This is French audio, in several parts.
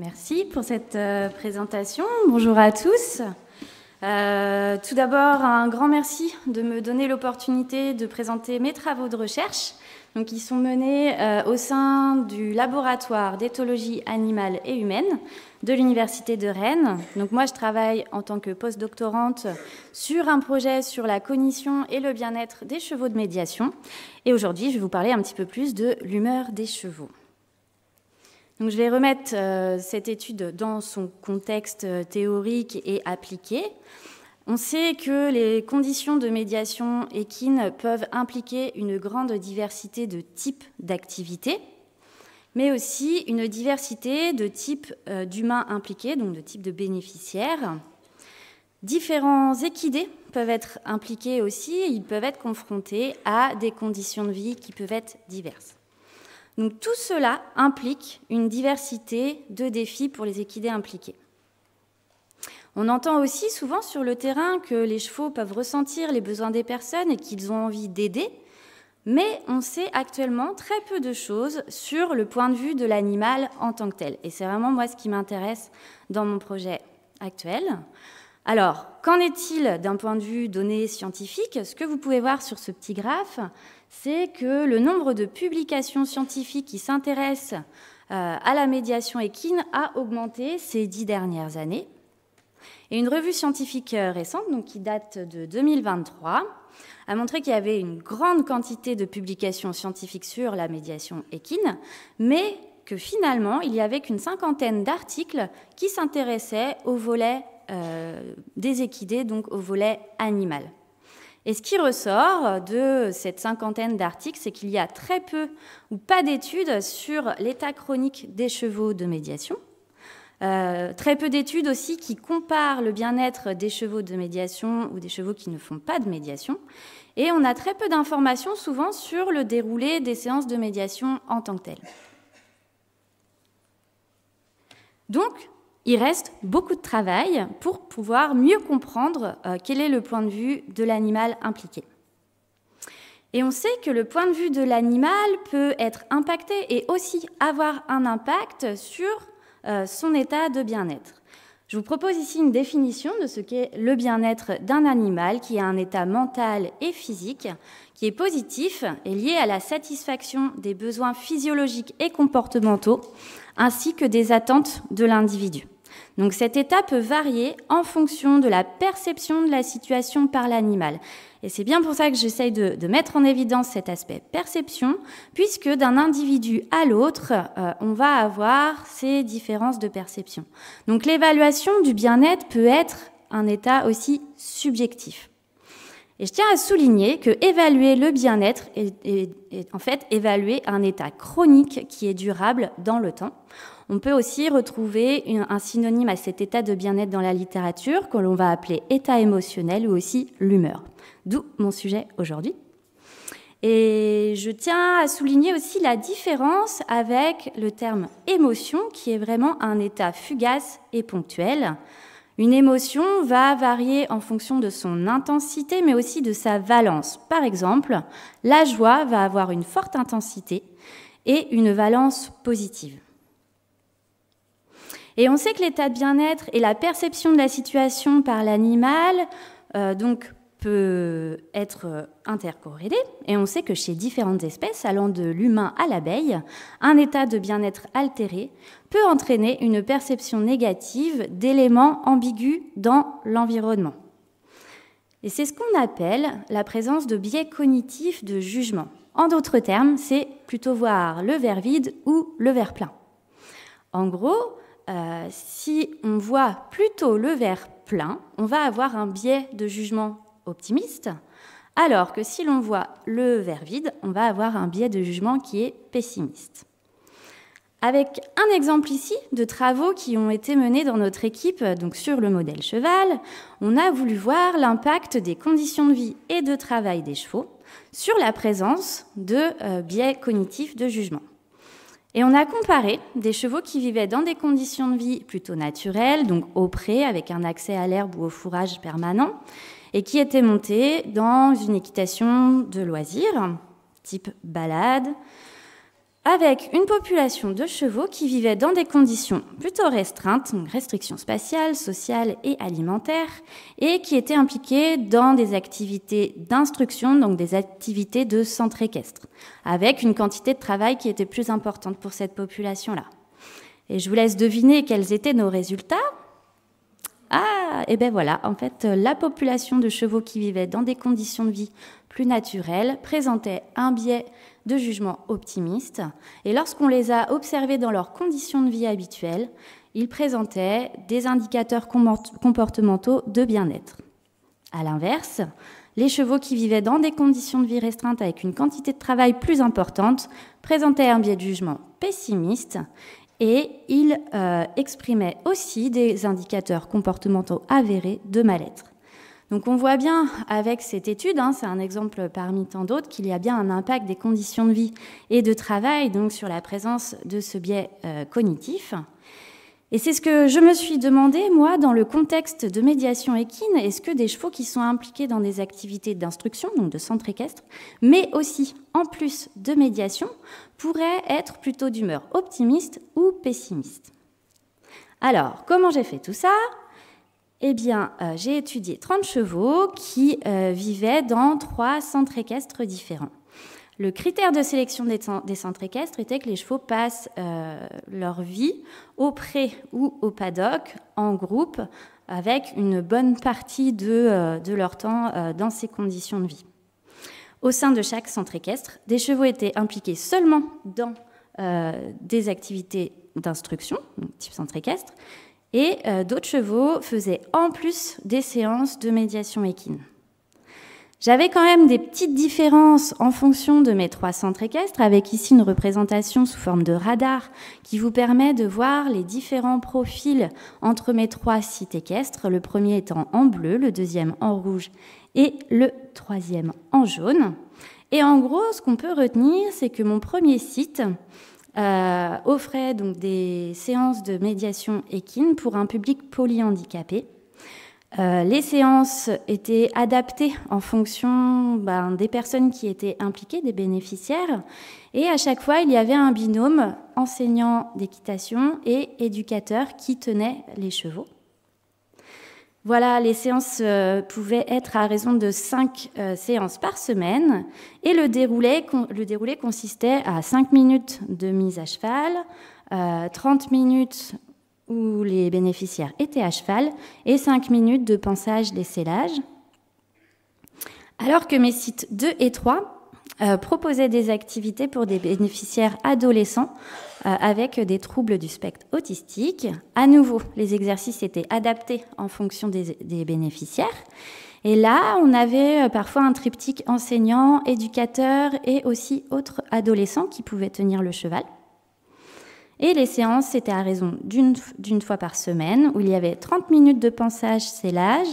Merci pour cette présentation. Bonjour à tous. Tout d'abord, un grand merci de me donner l'opportunité de présenter mes travaux de recherche, qui sont menés au sein du laboratoire d'éthologie animale et humaine de l'Université de Rennes. Donc moi, je travaille en tant que postdoctorante sur un projet sur la cognition et le bien-être des chevaux de médiation. Et aujourd'hui, je vais vous parler un petit peu plus de l'humeur des chevaux. Donc, je vais remettre cette étude dans son contexte théorique et appliqué. On sait que les conditions de médiation équine peuvent impliquer une grande diversité de types d'activités, mais aussi une diversité de types d'humains impliqués, donc de types de bénéficiaires. Différents équidés peuvent être impliqués aussi, ils peuvent être confrontés à des conditions de vie qui peuvent être diverses. Donc tout cela implique une diversité de défis pour les équidés impliqués. On entend aussi souvent sur le terrain que les chevaux peuvent ressentir les besoins des personnes et qu'ils ont envie d'aider, mais on sait actuellement très peu de choses sur le point de vue de l'animal en tant que tel. Et c'est vraiment moi ce qui m'intéresse dans mon projet actuel. Alors, qu'en est-il d'un point de vue données scientifiques? Ce que vous pouvez voir sur ce petit graphe, c'est que le nombre de publications scientifiques qui s'intéressent à la médiation équine a augmenté ces 10 dernières années. Et une revue scientifique récente, donc qui date de 2023, a montré qu'il y avait une grande quantité de publications scientifiques sur la médiation équine, mais que finalement, il n'y avait qu'une cinquantaine d'articles qui s'intéressaient au volet des équidés, donc au volet animal. Et ce qui ressort de cette cinquantaine d'articles, c'est qu'il y a très peu ou pas d'études sur l'état chronique des chevaux de médiation. Très peu d'études aussi qui comparent le bien-être des chevaux de médiation ou des chevaux qui ne font pas de médiation. Et on a très peu d'informations souvent sur le déroulé des séances de médiation en tant que telles. Donc, il reste beaucoup de travail pour pouvoir mieux comprendre quel est le point de vue de l'animal impliqué. Et on sait que le point de vue de l'animal peut être impacté et aussi avoir un impact sur son état de bien-être. Je vous propose ici une définition de ce qu'est le bien-être d'un animal qui a un état mental et physique qui est positif et lié à la satisfaction des besoins physiologiques et comportementaux ainsi que des attentes de l'individu. Donc cet état peut varier en fonction de la perception de la situation par l'animal. Et c'est bien pour ça que j'essaye de mettre en évidence cet aspect perception, puisque d'un individu à l'autre, on va avoir ces différences de perception. Donc l'évaluation du bien-être peut être un état aussi subjectif. Et je tiens à souligner que évaluer le bien-être est en fait évaluer un état chronique qui est durable dans le temps. On peut aussi retrouver un synonyme à cet état de bien-être dans la littérature que l'on va appeler état émotionnel ou aussi l'humeur. D'où mon sujet aujourd'hui. Et je tiens à souligner aussi la différence avec le terme émotion qui est vraiment un état fugace et ponctuel. Une émotion va varier en fonction de son intensité mais aussi de sa valence. Par exemple, la joie va avoir une forte intensité et une valence positive. Et on sait que l'état de bien-être et la perception de la situation par l'animal peut être intercorrélé. Et on sait que chez différentes espèces, allant de l'humain à l'abeille, un état de bien-être altéré peut entraîner une perception négative d'éléments ambigus dans l'environnement. Et c'est ce qu'on appelle la présence de biais cognitifs de jugement. En d'autres termes, c'est plutôt voir le verre vide ou le verre plein. En gros, si on voit plutôt le verre plein, on va avoir un biais de jugement optimiste, alors que si l'on voit le verre vide, on va avoir un biais de jugement qui est pessimiste. Avec un exemple ici de travaux qui ont été menés dans notre équipe, donc sur le modèle cheval, on a voulu voir l'impact des conditions de vie et de travail des chevaux sur la présence de biais cognitifs de jugement. Et on a comparé des chevaux qui vivaient dans des conditions de vie plutôt naturelles, donc au pré, avec un accès à l'herbe ou au fourrage permanent, et qui étaient montés dans une équitation de loisirs, type balade, avec une population de chevaux qui vivaient dans des conditions plutôt restreintes, donc restrictions spatiales, sociales et alimentaires, et qui étaient impliqués dans des activités d'instruction, donc des activités de centre équestre, avec une quantité de travail qui était plus importante pour cette population-là. Et je vous laisse deviner quels étaient nos résultats. Ah, et bien voilà, en fait, la population de chevaux qui vivaient dans des conditions de vie plus naturelles présentait un biais de jugement optimiste, et lorsqu'on les a observés dans leurs conditions de vie habituelles, ils présentaient des indicateurs comportementaux de bien-être. À l'inverse, les chevaux qui vivaient dans des conditions de vie restreintes avec une quantité de travail plus importante présentaient un biais de jugement pessimiste, et ils exprimaient aussi des indicateurs comportementaux avérés de mal-être. Donc on voit bien avec cette étude, c'est un exemple parmi tant d'autres, qu'il y a bien un impact des conditions de vie et de travail donc sur la présence de ce biais cognitif. Et c'est ce que je me suis demandé, moi, dans le contexte de médiation équine, est-ce que des chevaux qui sont impliqués dans des activités d'instruction, donc de centre équestre, mais aussi, en plus de médiation, pourraient être plutôt d'humeur optimiste ou pessimiste. Alors, comment j'ai fait tout ça ? Eh bien, j'ai étudié 30 chevaux qui vivaient dans 3 centres équestres différents. Le critère de sélection des centres équestres était que les chevaux passent leur vie au pré ou au paddock en groupe avec une bonne partie de leur temps dans ces conditions de vie. Au sein de chaque centre équestre, des chevaux étaient impliqués seulement dans des activités d'instruction, type centre équestre, et d'autres chevaux faisaient en plus des séances de médiation équine. J'avais quand même des petites différences en fonction de mes 3 centres équestres, avec ici une représentation sous forme de radar qui vous permet de voir les différents profils entre mes 3 sites équestres, le premier étant en bleu, le deuxième en rouge et le troisième en jaune. Et en gros, ce qu'on peut retenir, c'est que mon premier site offrait donc des séances de médiation équine pour un public polyhandicapé. Les séances étaient adaptées en fonction des personnes qui étaient impliquées, des bénéficiaires, et à chaque fois, il y avait un binôme enseignant d'équitation et éducateur qui tenait les chevaux. Voilà, les séances pouvaient être à raison de 5 séances par semaine, et le déroulé consistait à 5 minutes de mise à cheval, 30 minutes où les bénéficiaires étaient à cheval, et 5 minutes de pansage des sellages. Alors que mes sites 2 et 3 proposaient des activités pour des bénéficiaires adolescents avec des troubles du spectre autistique. À nouveau, les exercices étaient adaptés en fonction des bénéficiaires. Et là, on avait parfois un triptyque enseignant, éducateur et aussi autres adolescents qui pouvaient tenir le cheval. Et les séances, c'était à raison d'une fois par semaine, où il y avait 30 minutes de pansage-sellage,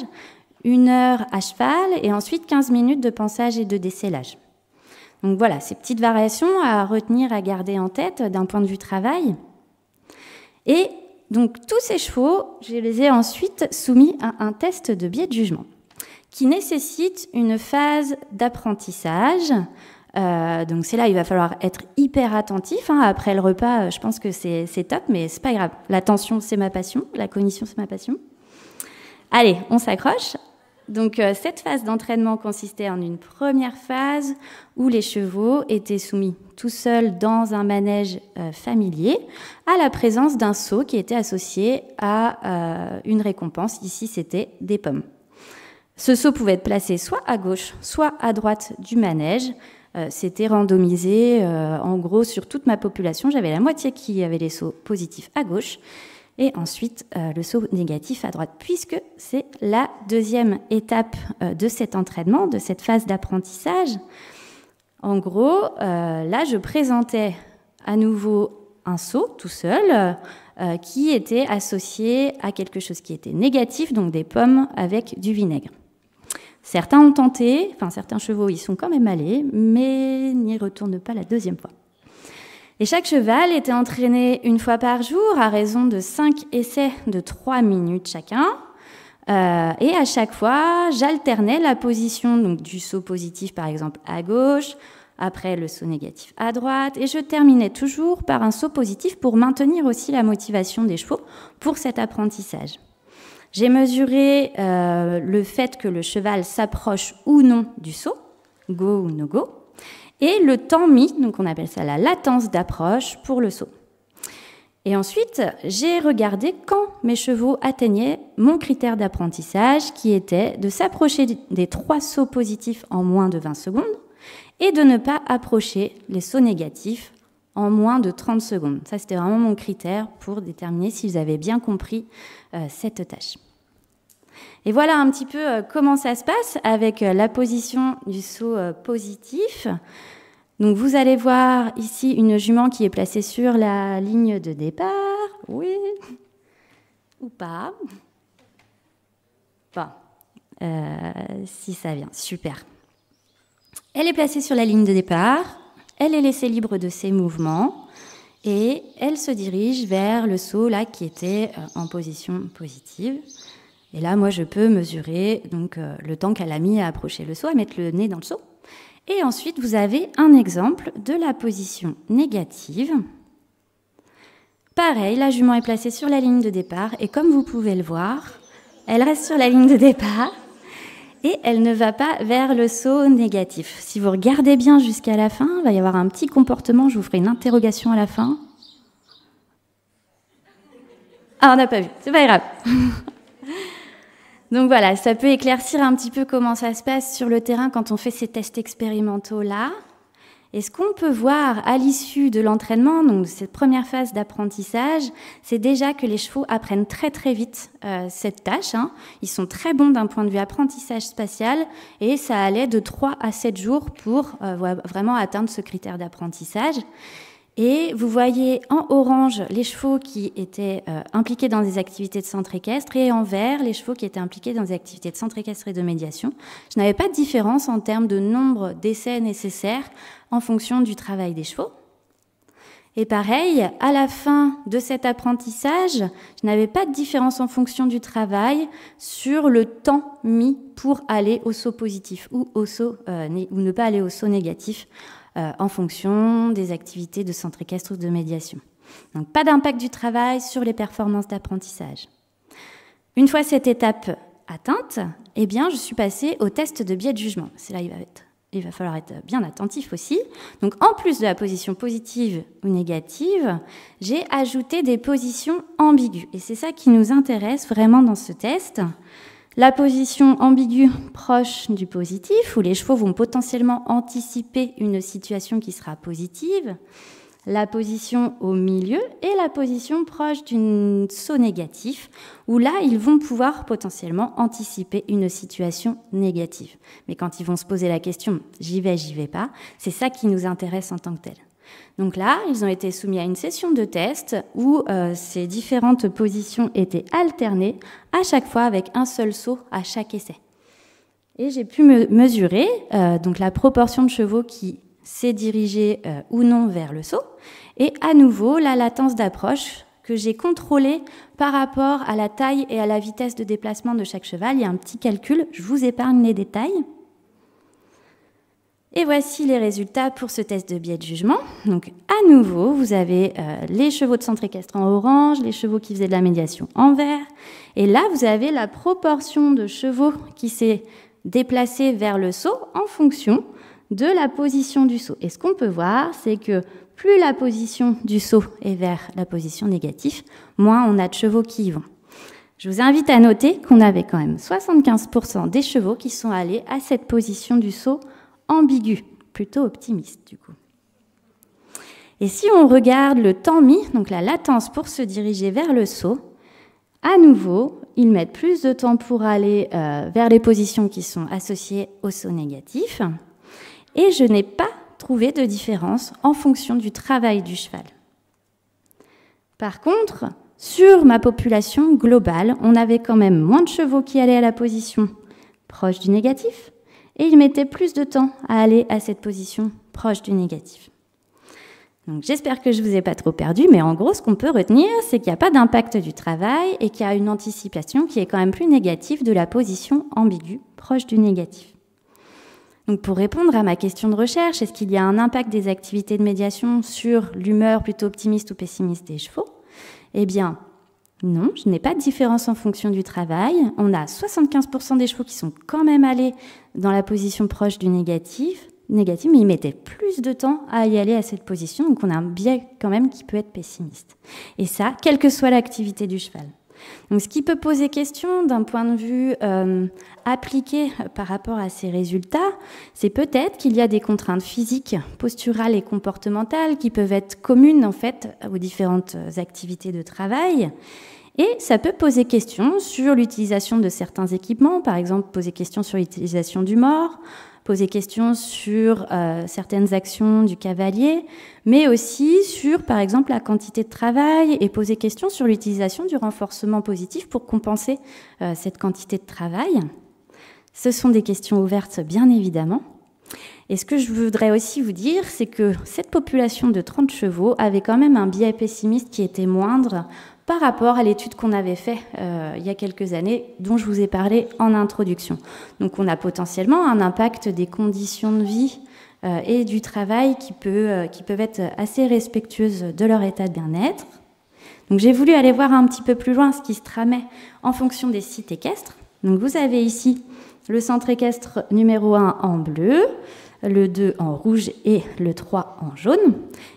1 heure à cheval, et ensuite 15 minutes de pansage et de dessellage. Donc voilà, ces petites variations à retenir, à garder en tête d'un point de vue travail. Et donc tous ces chevaux, je les ai ensuite soumis à un test de biais de jugement, qui nécessite une phase d'apprentissage. Donc c'est là, il va falloir être hyper attentif. Après le repas, je pense que c'est top, mais c'est pas grave. L'attention, c'est ma passion. La cognition, c'est ma passion. Allez, on s'accroche. Donc cette phase d'entraînement consistait en une première phase où les chevaux étaient soumis tout seuls dans un manège familier à la présence d'un seau qui était associé à une récompense. Ici, c'était des pommes. Ce seau pouvait être placé soit à gauche, soit à droite du manège. C'était randomisé, en gros, sur toute ma population. J'avais la moitié qui avait les seaux positifs à gauche et ensuite le seau négatif à droite, puisque c'est la deuxième étape de cet entraînement, de cette phase d'apprentissage. En gros, là, je présentais à nouveau un seau tout seul qui était associé à quelque chose qui était négatif, donc des pommes avec du vinaigre. Certains ont tenté, certains chevaux y sont quand même allés, mais n'y retournent pas la deuxième fois. Et chaque cheval était entraîné 1 fois par jour à raison de 5 essais de 3 minutes chacun. Et à chaque fois, j'alternais la position donc, du seau positif, par exemple, à gauche, après le saut négatif à droite, et je terminais toujours par un saut positif pour maintenir aussi la motivation des chevaux pour cet apprentissage. J'ai mesuré le fait que le cheval s'approche ou non du saut, go ou no go, et le temps mis, donc on appelle ça la latence d'approche pour le saut. Et ensuite, j'ai regardé quand mes chevaux atteignaient mon critère d'apprentissage qui était de s'approcher des 3 sauts positifs en moins de 20 secondes et de ne pas approcher les sauts négatifs en moins de 30 secondes. Ça, c'était vraiment mon critère pour déterminer s'ils avaient bien compris cette tâche. Et voilà un petit peu comment ça se passe avec la position du saut positif. Donc vous allez voir ici une jument qui est placée sur la ligne de départ. Oui ou pas. Bon, si ça vient, super. Elle est placée sur la ligne de départ, elle est laissée libre de ses mouvements et elle se dirige vers le saut là qui était en position positive. Et là, moi, je peux mesurer donc, le temps qu'elle a mis à approcher le saut, à mettre le nez dans le saut. Et ensuite, vous avez un exemple de la position négative. Pareil, la jument est placée sur la ligne de départ et comme vous pouvez le voir, elle reste sur la ligne de départ et elle ne va pas vers le saut négatif. Si vous regardez bien jusqu'à la fin, il va y avoir un petit comportement, je vous ferai une interrogation à la fin. Ah, on n'a pas vu, c'est pas grave. Donc voilà, ça peut éclaircir un petit peu comment ça se passe sur le terrain quand on fait ces tests expérimentaux-là. Et ce qu'on peut voir à l'issue de l'entraînement, donc de cette première phase d'apprentissage, c'est déjà que les chevaux apprennent très très vite cette tâche. Ils sont très bons d'un point de vue apprentissage spatial et ça allait de 3 à 7 jours pour vraiment atteindre ce critère d'apprentissage. Et vous voyez en orange les chevaux qui étaient impliqués dans des activités de centre équestre et en vert les chevaux qui étaient impliqués dans des activités de centre équestre et de médiation. Je n'avais pas de différence en termes de nombre d'essais nécessaires en fonction du travail des chevaux. Et pareil, à la fin de cet apprentissage, je n'avais pas de différence en fonction du travail sur le temps mis pour aller au saut positif ou ne pas aller au saut négatif. En fonction des activités de centre équestre ou de médiation. Donc pas d'impact du travail sur les performances d'apprentissage. Une fois cette étape atteinte, eh bien, je suis passée au test de biais de jugement. C'est là il va falloir être bien attentif aussi. Donc en plus de la position positive ou négative, j'ai ajouté des positions ambiguës. Et c'est ça qui nous intéresse vraiment dans ce test. La position ambiguë proche du positif, où les chevaux vont potentiellement anticiper une situation qui sera positive, la position au milieu et la position proche d'un saut négatif, où là, ils vont pouvoir potentiellement anticiper une situation négative. Mais quand ils vont se poser la question « j'y vais pas », c'est ça qui nous intéresse en tant que tel. Donc là, ils ont été soumis à une session de test où ces différentes positions étaient alternées à chaque fois avec un seul saut à chaque essai. Et j'ai pu mesurer donc la proportion de chevaux qui s'est dirigée ou non vers le saut et à nouveau la latence d'approche que j'ai contrôlée par rapport à la taille et à la vitesse de déplacement de chaque cheval. Il y a un petit calcul, je vous épargne les détails. Et voici les résultats pour ce test de biais de jugement. Donc, à nouveau, vous avez les chevaux de centre équestre en orange, les chevaux qui faisaient de la médiation en vert. Et là, vous avez la proportion de chevaux qui s'est déplacée vers le saut en fonction de la position du saut. Et ce qu'on peut voir, c'est que plus la position du saut est vers la position négative, moins on a de chevaux qui y vont. Je vous invite à noter qu'on avait quand même 75% des chevaux qui sont allés à cette position du saut ambigu, plutôt optimiste du coup. Et si on regarde le temps mis, donc la latence pour se diriger vers le saut, à nouveau, ils mettent plus de temps pour aller vers les positions qui sont associées au saut négatif. Et je n'ai pas trouvé de différence en fonction du travail du cheval. Par contre, sur ma population globale, on avait quand même moins de chevaux qui allaient à la position proche du négatif, et ils mettaient plus de temps à aller à cette position proche du négatif. Donc, j'espère que je ne vous ai pas trop perdu, mais en gros, ce qu'on peut retenir, c'est qu'il n'y a pas d'impact du travail et qu'il y a une anticipation qui est quand même plus négative de la position ambiguë proche du négatif. Donc pour répondre à ma question de recherche, est-ce qu'il y a un impact des activités de médiation sur l'humeur plutôt optimiste ou pessimiste des chevaux? Eh bien, non, je n'ai pas de différence en fonction du travail. On a 75% des chevaux qui sont quand même allés dans la position proche du négatif, mais ils mettaient plus de temps à y aller à cette position, donc on a un biais quand même qui peut être pessimiste. Et ça, quelle que soit l'activité du cheval. Donc, ce qui peut poser question d'un point de vue appliqué par rapport à ces résultats, c'est peut-être qu'il y a des contraintes physiques, posturales et comportementales qui peuvent être communes en fait aux différentes activités de travail. Et ça peut poser question sur l'utilisation de certains équipements, par exemple poser question sur l'utilisation du mors, poser question sur certaines actions du cavalier, mais aussi sur, par exemple, la quantité de travail et poser question sur l'utilisation du renforcement positif pour compenser cette quantité de travail. Ce sont des questions ouvertes, bien évidemment. Et ce que je voudrais aussi vous dire, c'est que cette population de 30 chevaux avait quand même un biais pessimiste qui était moindre par rapport à l'étude qu'on avait faite il y a quelques années, dont je vous ai parlé en introduction. Donc on a potentiellement un impact des conditions de vie et du travail qui peuvent être assez respectueuses de leur état de bien-être. Donc j'ai voulu aller voir un petit peu plus loin ce qui se tramait en fonction des sites équestres. Donc vous avez ici le centre équestre numéro 1 en bleu, le 2 en rouge et le 3 en jaune.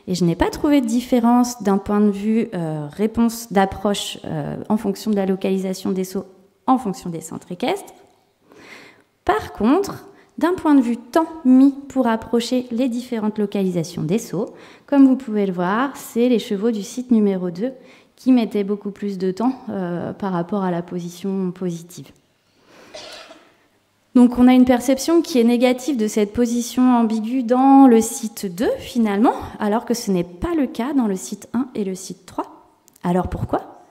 Et je n'ai pas trouvé de différence d'un point de vue réponse d'approche en fonction de la localisation des sauts, en fonction des centres équestres. Par contre, d'un point de vue temps mis pour approcher les différentes localisations des sauts, comme vous pouvez le voir, c'est les chevaux du site numéro 2 qui mettaient beaucoup plus de temps par rapport à la position positive. Donc on a une perception qui est négative de cette position ambiguë dans le site 2 finalement, alors que ce n'est pas le cas dans le site 1 et le site 3. Alors pourquoi ?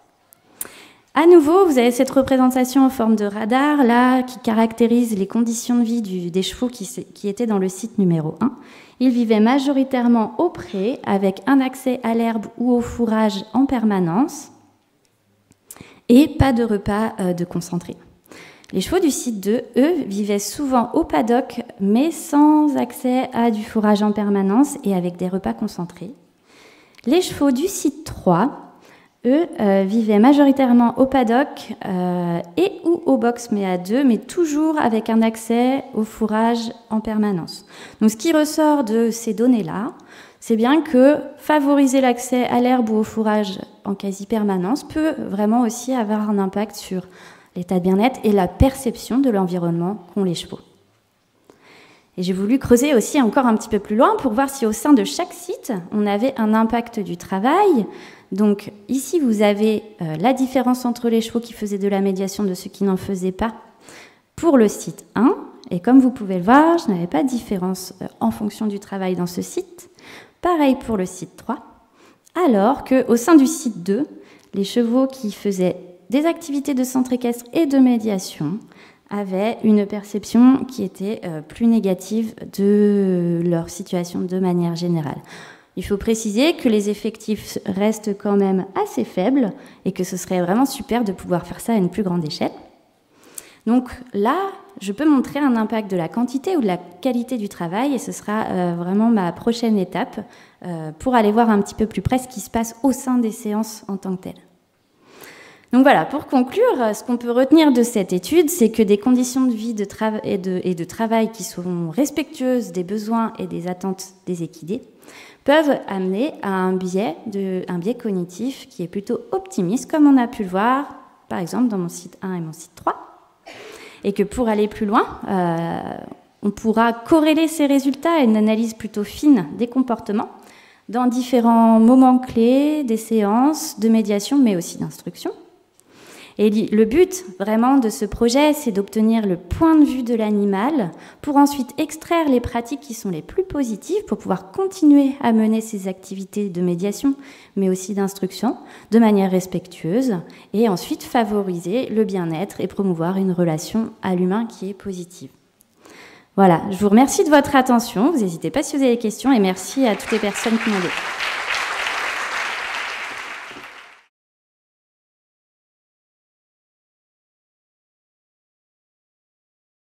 À nouveau, vous avez cette représentation en forme de radar là qui caractérise les conditions de vie des chevaux qui étaient dans le site numéro 1. Ils vivaient majoritairement au pré avec un accès à l'herbe ou au fourrage en permanence et pas de repas de concentré. Les chevaux du site 2, eux, vivaient souvent au paddock, mais sans accès à du fourrage en permanence et avec des repas concentrés. Les chevaux du site 3, eux, vivaient majoritairement au paddock et ou au box, mais à deux, mais toujours avec un accès au fourrage en permanence. Donc, ce qui ressort de ces données-là, c'est bien que favoriser l'accès à l'herbe ou au fourrage en quasi-permanence peut vraiment aussi avoir un impact sur l'état de bien-être et la perception de l'environnement qu'ont les chevaux. Et j'ai voulu creuser aussi encore un petit peu plus loin pour voir si au sein de chaque site, on avait un impact du travail. Donc ici, vous avez la différence entre les chevaux qui faisaient de la médiation de ceux qui n'en faisaient pas pour le site 1. Et comme vous pouvez le voir, je n'avais pas de différence en fonction du travail dans ce site. Pareil pour le site 3. Alors qu'au sein du site 2, les chevaux qui faisaient des activités de centre équestre et de médiation avaient une perception qui était plus négative de leur situation de manière générale. Il faut préciser que les effectifs restent quand même assez faibles et que ce serait vraiment super de pouvoir faire ça à une plus grande échelle. Donc là, je peux montrer un impact de la quantité ou de la qualité du travail et ce sera vraiment ma prochaine étape pour aller voir un petit peu plus près ce qui se passe au sein des séances en tant que telles. Donc voilà, pour conclure, ce qu'on peut retenir de cette étude, c'est que des conditions de vie et de travail qui sont respectueuses des besoins et des attentes des équidés peuvent amener à un biais cognitif qui est plutôt optimiste, comme on a pu le voir, par exemple, dans mon site 1 et mon site 3. Et que pour aller plus loin, on pourra corréler ces résultats à une analyse plutôt fine des comportements dans différents moments clés des séances de médiation, mais aussi d'instruction. Et le but vraiment de ce projet, c'est d'obtenir le point de vue de l'animal pour ensuite extraire les pratiques qui sont les plus positives pour pouvoir continuer à mener ces activités de médiation, mais aussi d'instruction, de manière respectueuse, et ensuite favoriser le bien-être et promouvoir une relation à l'humain qui est positive. Voilà, je vous remercie de votre attention. Vous n'hésitez pas si vous avez des questions et merci à toutes les personnes qui m'ont aidé.